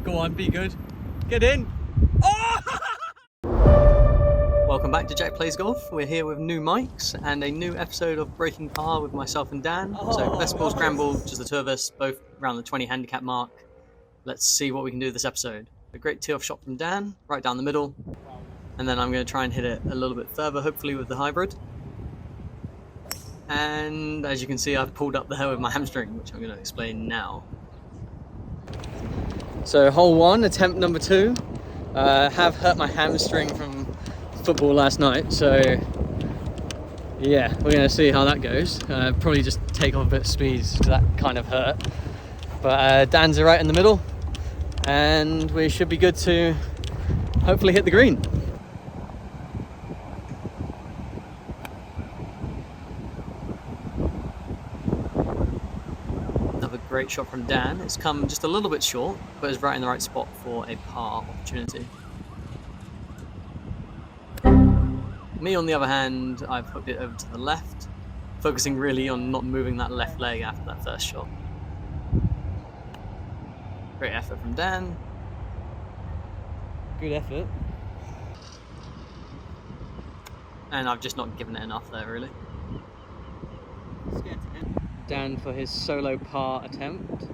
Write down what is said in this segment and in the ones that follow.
Go on, be good. Get in. Oh! Welcome back to Jack Plays Golf. We're here with new mics and a new episode of Breaking Par with myself and Dan. So best ball scramble, just the two of us, both around the 20 handicap mark. Let's see what we can do this episode. A great tee off shot from Dan, right down the middle. And then I'm going to try and hit it a little bit further, hopefully with the hybrid. And as you can see, I've pulled up there with my hamstring, which I'm going to explain now. So hole one, attempt number 2. Have hurt my hamstring from football last night, so yeah, we're going to see how that goes. Probably just take off a bit of speed because that kind of hurt. But Dan's right in the middle, and we should be good to hopefully hit the green. Another great shot from Dan. It's come just a little bit short, but is right in the right spot for a par opportunity. Me, on the other hand, I've hooked it over to the left, focusing really on not moving that left leg after that first shot. Great effort from Dan. Good effort. And I've just not given it enough there, really. Dan for his solo par attempt.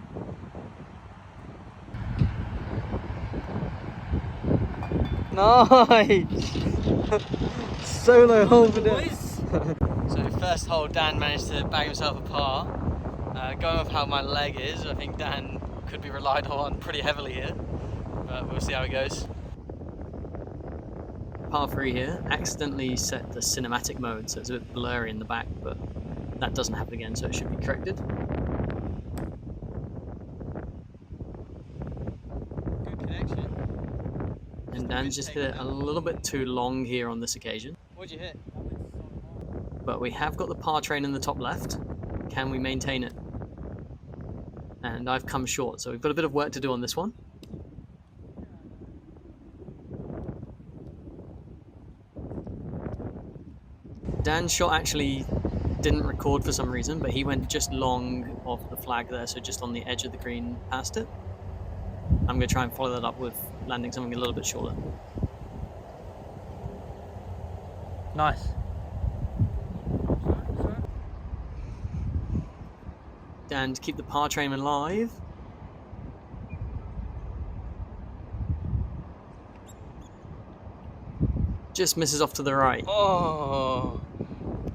Nice! Solo hole for Dan. So first hole, Dan managed to bag himself a par. Going with how my leg is, I think Dan could be relied on pretty heavily here, but we'll see how it goes. Par 3 here, accidentally set the cinematic mode, so it's a bit blurry in the back, but that doesn't happen again, so it should be corrected. Good connection. And Dan's just hit it a little bit too long here on this occasion. What'd you hit? But we have got the par train in the top left. Can we maintain it? And I've come short, so we've got a bit of work to do on this one. Dan's shot actually didn't record for some reason, but he went just long off the flag there, so just on the edge of the green past it. I'm going to try and follow that up with landing something a little bit shorter. Nice. Dan to keep the par train alive. Just misses off to the right. Oh,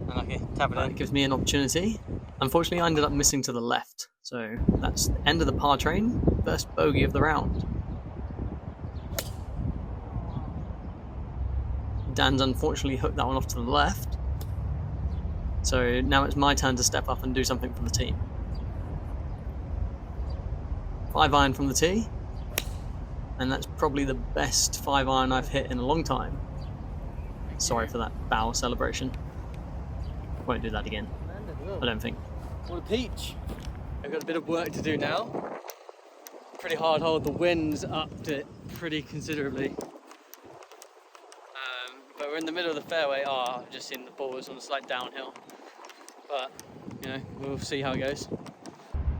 unlucky. Tap it in. That gives me an opportunity. Unfortunately, I ended up missing to the left. So that's the end of the par train. First bogey of the round. Dan's unfortunately hooked that one off to the left. So now it's my turn to step up and do something for the team. 5-iron from the tee. And that's probably the best 5-iron I've hit in a long time. Sorry for that bow celebration. Won't do that again. I don't think. What a peach! I've got a bit of work to do now. Pretty hard hole. The wind's upped it pretty considerably. But we're in the middle of the fairway. Oh, I've just seen the ball is on a slight downhill. But, you know, we'll see how it goes.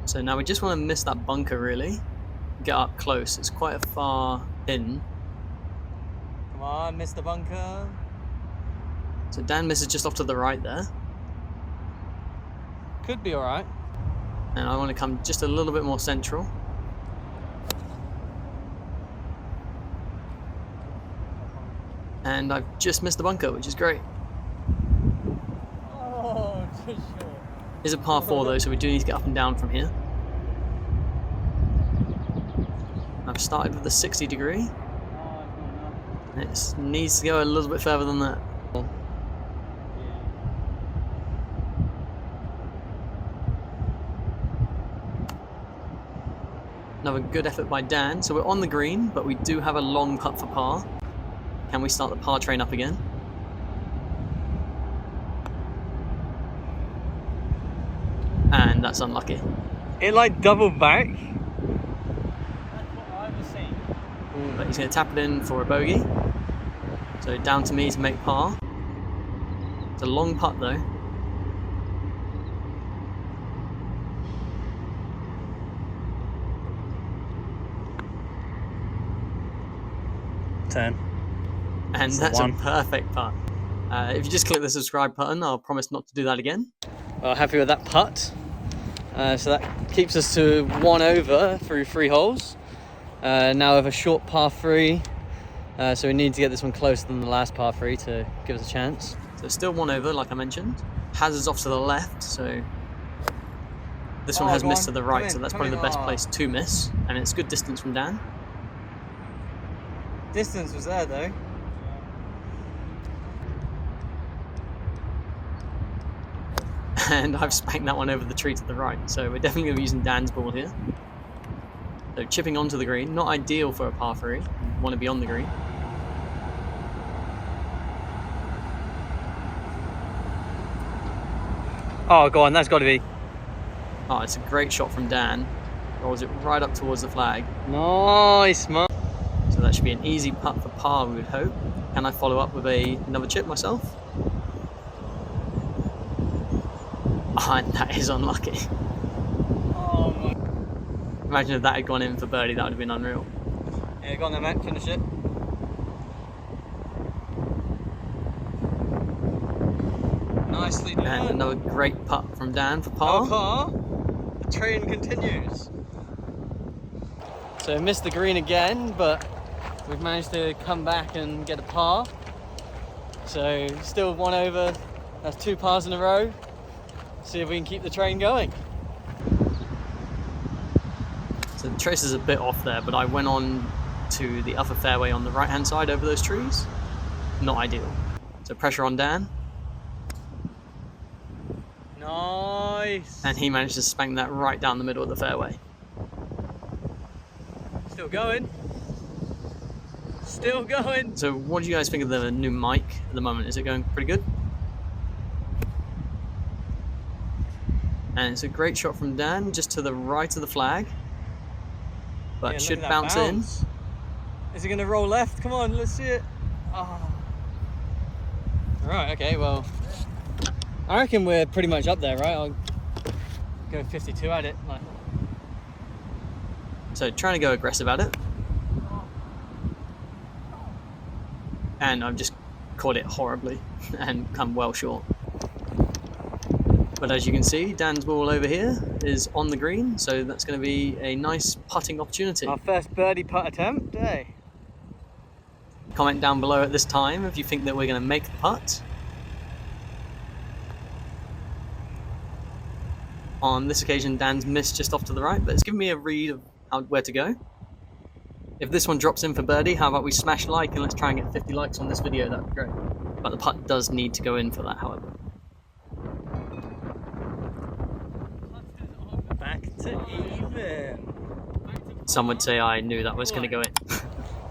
So now we just want to miss that bunker, really. Get up close. It's quite a far in. Come on, miss the bunker. So Dan misses just off to the right there. Could be alright. And I want to come just a little bit more central. And I've just missed the bunker, which is great. Oh, just short. It's a par 4 though, so we do need to get up and down from here. I've started with a 60 degree. And it needs to go a little bit further than that. Another good effort by Dan. So we're on the green, but we do have a long putt for par. Can we start the par train up again? And that's unlucky. It like doubled back. That's what I was saying. But he's going to tap it in for a bogey. So down to me to make par. It's a long putt though. 10. And that's a perfect putt. If you just click the subscribe button, I'll promise not to do that again. Well, happy with that putt. So that keeps us to 1 over through 3 holes. Now with a short par 3. So we need to get this one closer than the last par 3 to give us a chance. So still 1 over, like I mentioned. Hazard's off to the left, so this one has missed to the right, so that's probably the best place to miss. And it's good distance from Dan. Distance was there though. And I've spanked that one over the tree to the right, so we're definitely going to be using Dan's ball here. So chipping onto the green, not ideal for a par 3. You want to be on the green. Oh, go on, that's got to be. Oh, it's a great shot from Dan. Rolls it right up towards the flag. Nice, man. So that should be an easy putt for par, we would hope. Can I follow up with another chip myself? Oh, and that is unlucky. Oh my. Imagine if that had gone in for birdie, that would have been unreal. Yeah, go on then, mate, finish it. Nicely done. And another great putt from Dan for par. Oh, par. The train continues. So missed the green again, but we've managed to come back and get a par. So still 1 over. That's 2 pars in a row. See if we can keep the train going. So the trace is a bit off there, but I went on to the upper fairway on the right hand side over those trees. Not ideal. So pressure on Dan. Nice. And he managed to spank that right down the middle of the fairway. Still going. Still going. So what do you guys think of the new mic at the moment? Is it going pretty good? And it's a great shot from Dan, just to the right of the flag. But Yeah, should bounce in. Is it going to roll left? Come on, let's see it. Oh. Right, okay, well, I reckon we're pretty much up there, right? I'll go 52 at it. Like. So trying to go aggressive at it. And I've just caught it horribly and come well short. But as you can see, Dan's ball over here is on the green, so that's going to be a nice putting opportunity. Our first birdie putt attempt, eh? Comment down below at this time if you think that we're going to make the putt. On this occasion, Dan's missed just off to the right, but it's given me a read of where to go. If this one drops in for birdie, how about we smash like and let's try and get 50 likes on this video, that'd be great. But the putt does need to go in for that, however. Back to even. Some would say I knew that was going to go in.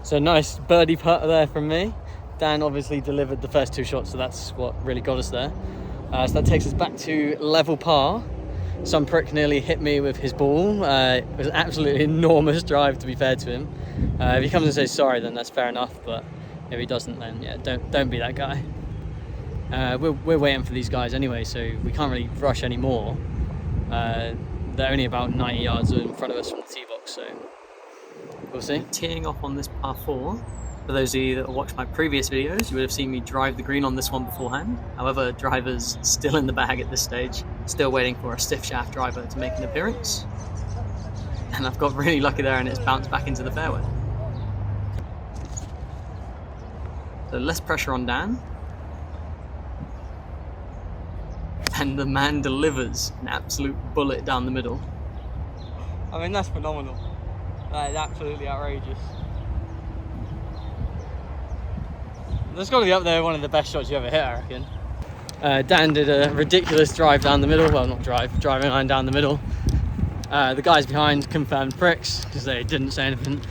So nice birdie putt there from me. Dan obviously delivered the first 2 shots, so that's what really got us there. So that takes us back to level par. Some prick nearly hit me with his ball. It was an absolutely enormous drive, to be fair to him. If he comes and says sorry, then that's fair enough, but if he doesn't, then yeah, don't be that guy. We're waiting for these guys anyway, so we can't really rush anymore. They're only about 90 yards in front of us from the tee box, so we'll see. Teeing off on this par 4. For those of you that watched my previous videos, you would have seen me drive the green on this one beforehand. However, driver's still in the bag at this stage. Still waiting for a stiff shaft driver to make an appearance. And I've got really lucky there and it's bounced back into the fairway. So less pressure on Dan. And the man delivers an absolute bullet down the middle. I mean, that's phenomenal. That is absolutely outrageous. That's got to be up there one of the best shots you ever hit, I reckon. Dan did a ridiculous drive down the middle. Well, not driving line down the middle. The guys behind confirmed pricks because they didn't say anything.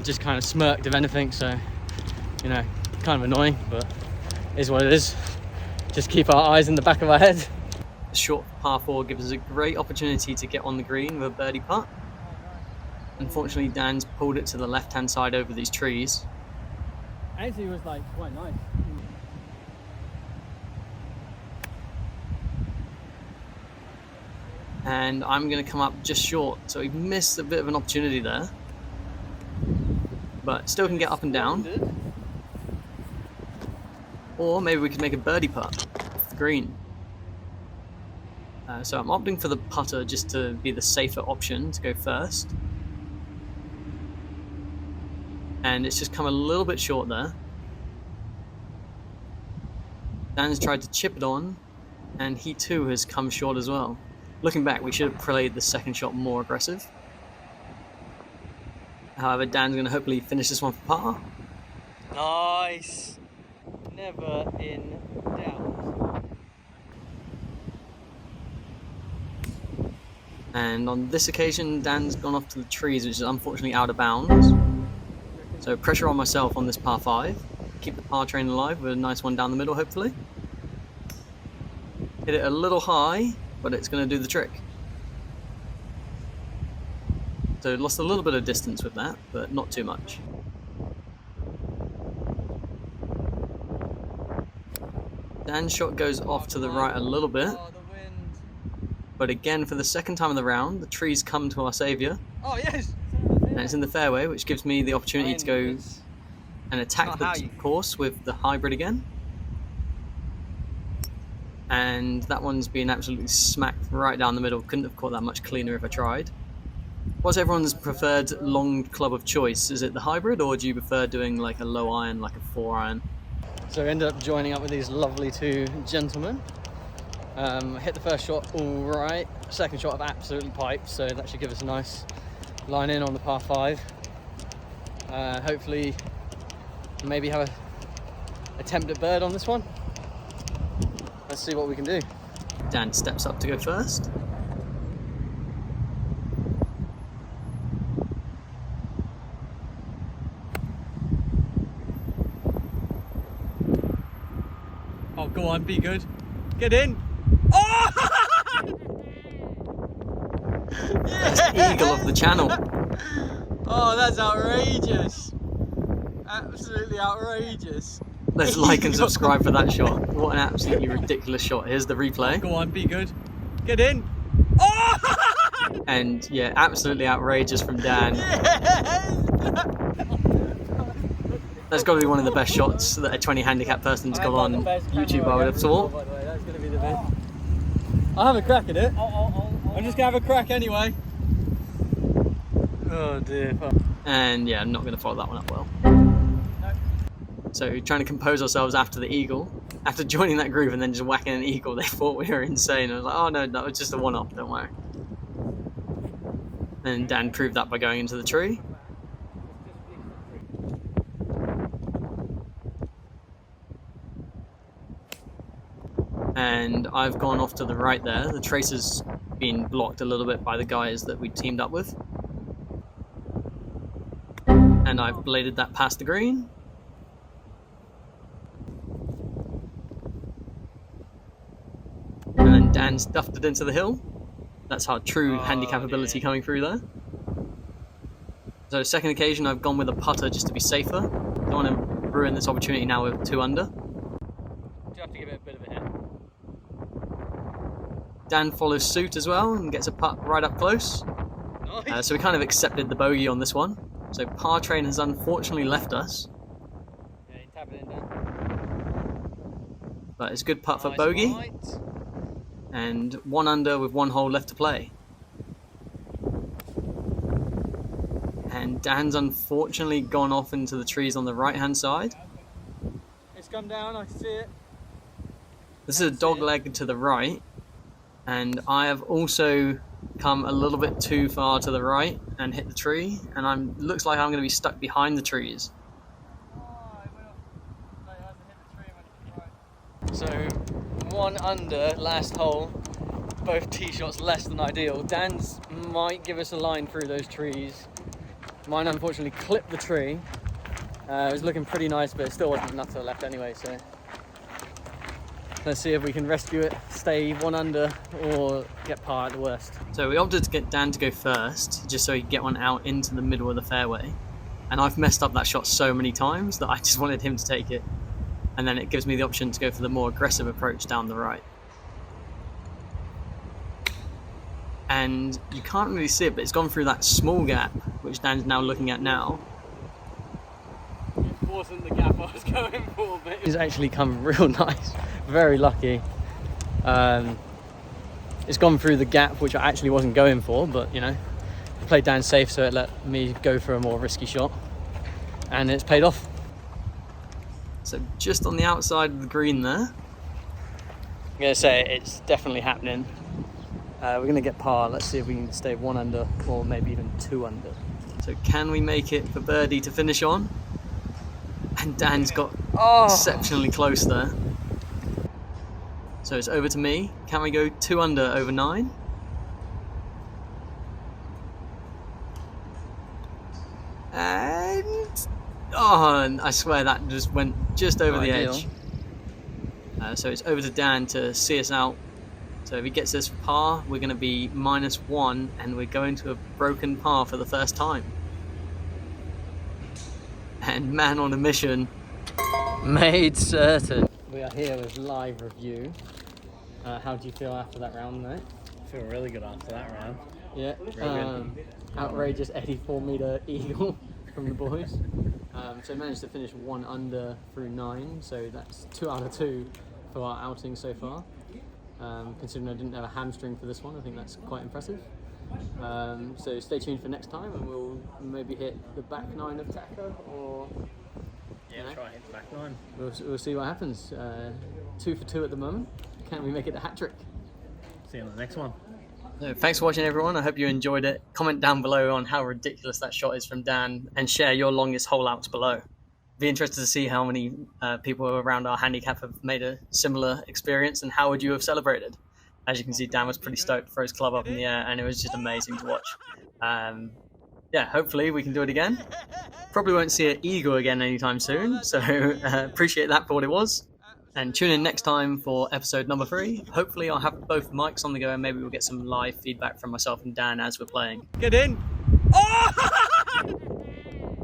Just kind of smirked if anything, so, you know, kind of annoying, but it is what it is. Just keep our eyes in the back of our head. The short par 4 gives us a great opportunity to get on the green with a birdie putt. Unfortunately, Dan's pulled it to the left-hand side over these trees. Actually, it was like quite nice. And I'm going to come up just short, so he missed a bit of an opportunity there. but still can get up and down. Or maybe we could make a birdie putt off the green. So I'm opting for the putter just to be the safer option to go first. And it's just come a little bit short there. Dan's tried to chip it on, and he too has come short as well. Looking back, we should have played the second shot more aggressive. However, Dan's going to hopefully finish this one for par. Nice. Never in doubt. And on this occasion, Dan's gone off to the trees, which is unfortunately out of bounds. So pressure on myself on this par 5. Keep the par train alive with a nice one down the middle, hopefully. Hit it a little high, but it's going to do the trick. So lost a little bit of distance with that, but not too much. Dan's shot goes off to the right a little bit. But again, for the second time in the round, the trees come to our saviour. Oh, yes! And it's in the fairway, which gives me the opportunity to go and attack the course with the hybrid again. And that one's been absolutely smacked right down the middle. Couldn't have caught that much cleaner if I tried. What's everyone's preferred long club of choice? Is it the hybrid, or do you prefer doing like a low iron, like a 4 iron? So I ended up joining up with these lovely two gentlemen. Hit the first shot all right. Second shot I've absolutely piped, so that should give us a nice line in on the par 5. Hopefully maybe have a attempt at bird on this one. Let's see what we can do. Dan steps up to go first. Oh, go on, be good. Get in. Oh! Best eagle of the channel. Oh, that's outrageous. Absolutely outrageous. Let's like and subscribe for that shot. What an absolutely ridiculous shot. Here's the replay. Go on, be good. Get in. Oh! And yeah, absolutely outrageous from Dan. That's got to be one of the best shots that a 20 handicap person's got on YouTube, I would have thought. That's going to be the best. I'll have a crack at it. I'm just going to have a crack anyway. Oh dear. And yeah, I'm not going to follow that one up well. So trying to compose ourselves after the eagle. After joining that group and then just whacking an eagle, they thought we were insane. I was like, oh no, that was just a one-off, don't worry. And Dan proved that by going into the tree. And I've gone off to the right there. The tracer's been blocked a little bit by the guys that we teamed up with. And I've bladed that past the green. And then Dan stuffed it into the hill. That's our true handicap ability coming through there. So second occasion I've gone with a putter just to be safer. Don't want to ruin this opportunity now with 2 under. You have to give it a bit of a hit. Dan follows suit as well and gets a putt right up close. Nice. So we kind of accepted the bogey on this one. So par train has unfortunately left us. Yeah, you tap it in, Dan. But it's a good putt for Nice bogey. right. And 1 under with 1 hole left to play. And Dan's unfortunately gone off into the trees on the right hand side. It's come down, I can see it. This is a dog leg to the right. And I have also come a little bit too far to the right and hit the tree. And looks like I'm going to be stuck behind the trees. So 1 under, last hole, both tee shots less than ideal. Dan's might give us a line through those trees. Mine unfortunately clipped the tree. It was looking pretty nice, but it still wasn't enough to the left anyway, so let's see if we can rescue it, stay 1 under, or get par at the worst. So we opted to get Dan to go first, just so he could get one out into the middle of the fairway. And I've messed up that shot so many times that I just wanted him to take it. And then it gives me the option to go for the more aggressive approach down the right. And you can't really see it, but it's gone through that small gap, which Dan's now looking at now. wasn't the gap I was going for, but it's actually come real nice. Very lucky. It's gone through the gap, which I actually wasn't going for, but you know, I played down safe, so it let me go for a more risky shot, and it's paid off. So just on the outside of the green there. I'm gonna say it's definitely happening. We're gonna get par. Let's see if we can stay 1 under or maybe even 2 under. So can we make it for birdie to finish on? And Dan's got Oh, exceptionally close there. So it's over to me. Can we go 2 under over 9? And I swear that just went just over the ideal. edge. So it's over to Dan to see us out. So if he gets this par, we're going to be -1, and we're going to a broken par for the first time. And man on a mission. Made certain. We are here with live review. How do you feel after that round, mate? I feel really good after that round. Yeah. good. Outrageous 84-meter eagle from the boys. So managed to finish 1 under through 9. So that's 2 out of 2 for our outing so far. Considering I didn't have a hamstring for this one, I think that's quite impressive. So stay tuned for next time, and we'll maybe hit the back 9 of Taco, or Yeah, try it back 9. we'll see what happens. 2 for 2 at the moment. Can we make it a hat trick? See you on the next one. So thanks for watching, everyone. I hope you enjoyed it. Comment down below on how ridiculous that shot is from Dan, and share your longest hole outs below. Be interested to see how many people around our handicap have made a similar experience, and how would you have celebrated. As you can see, Dan was pretty stoked for his club up in the air, and it was just amazing to watch. Yeah, hopefully we can do it again. Probably won't see an eagle again anytime soon, so appreciate that for what it was. And tune in next time for episode number 3. Hopefully I'll have both mics on the go, and maybe we'll get some live feedback from myself and Dan as we're playing. Get in! Oh!